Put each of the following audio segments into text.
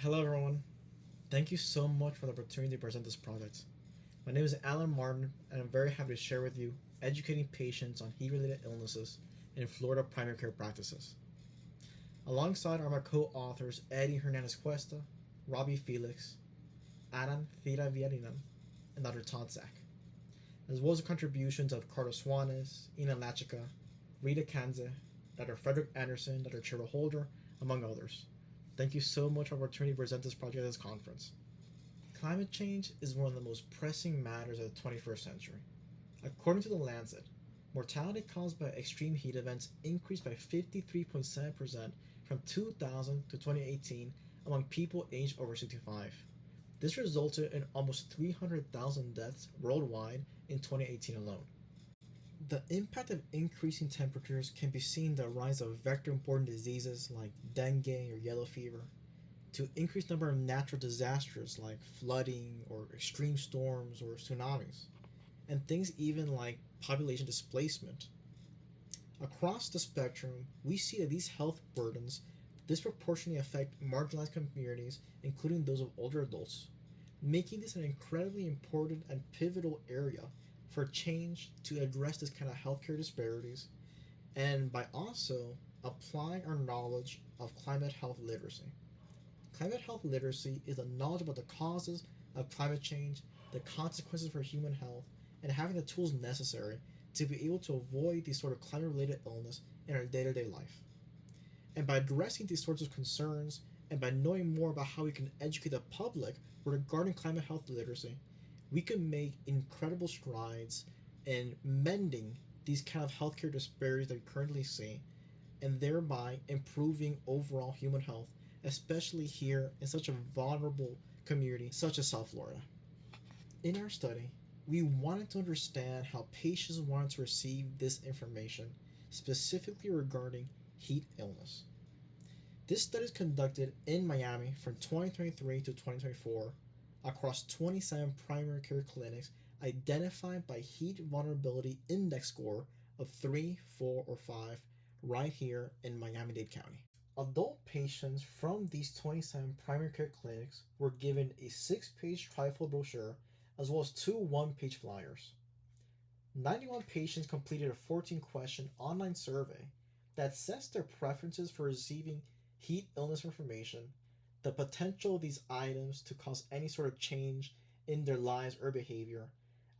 Hello everyone. Thank you so much for the opportunity to present this project. My name is Alan Martin and I'm very happy to share with you educating patients on heat-related illnesses in Florida primary care practices. Alongside are my co-authors Eddie Hernandez Cuesta, Robbie Felix, Adan Thira Villarinan, and Dr. Todd Sack, as well as the contributions of Carlos Suarez, Ina Lachica, Rita Kanze, Dr. Frederick Anderson, Dr. Chiro Holder, among others. Thank you so much for the opportunity to present this project at this conference. Climate change is one of the most pressing matters of the 21st century. According to the Lancet, mortality caused by extreme heat events increased by 53.7% from 2000 to 2018 among people aged over 65. This resulted in almost 300,000 deaths worldwide in 2018 alone. The impact of increasing temperatures can be seen in the rise of vector-borne diseases like dengue or yellow fever, to increased number of natural disasters like flooding or extreme storms or tsunamis, and things even like population displacement. Across the spectrum, we see that these health burdens disproportionately affect marginalized communities, including those of older adults, making this an incredibly important and pivotal area for change to address this kind of healthcare disparities, and by also applying our knowledge of climate health literacy. Climate health literacy is the knowledge about the causes of climate change, the consequences for human health, and having the tools necessary to be able to avoid these sort of climate related illness in our day-to-day life. And by addressing these sorts of concerns, and by knowing more about how we can educate the public regarding climate health literacy, we can make incredible strides in mending these kind of healthcare disparities that we currently see, and thereby improving overall human health, especially here in such a vulnerable community such as South Florida. In our study, we wanted to understand how patients wanted to receive this information, specifically regarding heat illness. This study is conducted in Miami from 2023 to 2024 across 27 primary care clinics identified by heat vulnerability index score of 3, 4, or 5 right here in Miami-Dade County. Adult patients from these 27 primary care clinics were given a 6-page trifold brochure as well as 2 one-page flyers. 91 patients completed a 14-question online survey that assessed their preferences for receiving heat illness information, the potential of these items to cause any sort of change in their lives or behavior,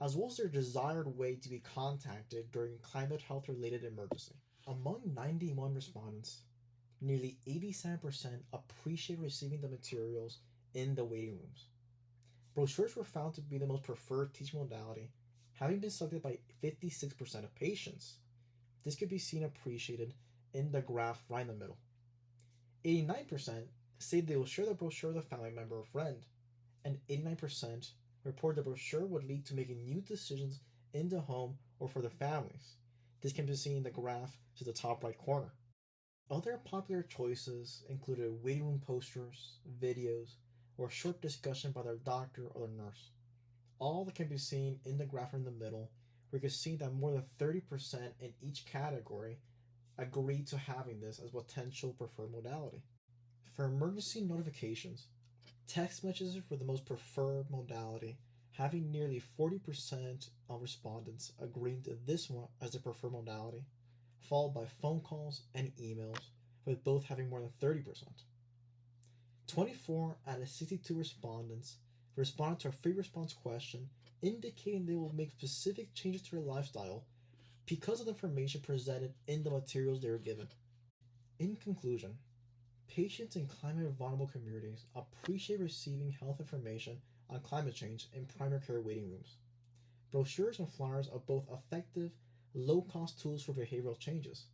as well as their desired way to be contacted during climate health related emergency. Among 91 respondents, nearly 87% appreciate receiving the materials in the waiting rooms. Brochures were found to be the most preferred teaching modality, having been selected by 56% of patients. This could be seen appreciated in the graph right in the middle. 89% say they will share the brochure with a family member or friend, and 89% report the brochure would lead to making new decisions in the home or for their families. This can be seen in the graph to the top right corner. Other popular choices included waiting room posters, videos, or a short discussion by their doctor or their nurse. All that can be seen in the graph in the middle, where you can see that more than 30% in each category agreed to having this as potential preferred modality. For emergency notifications, text messages were the most preferred modality, having nearly 40% of respondents agreeing to this one as the preferred modality, followed by phone calls and emails, with both having more than 30%. 24 out of 62 respondents responded to a free response question indicating they will make specific changes to their lifestyle because of the information presented in the materials they were given. In conclusion, patients in climate vulnerable communities appreciate receiving health information on climate change in primary care waiting rooms. Brochures and flyers are both effective, low-cost tools for behavioral changes.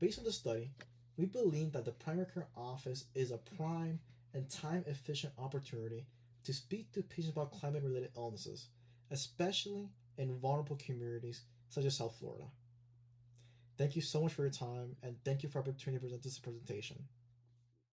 Based on the study, we believe that the primary care office is a prime and time-efficient opportunity to speak to patients about climate-related illnesses, especially in vulnerable communities such as South Florida. Thank you so much for your time, and thank you for the opportunity to present this presentation.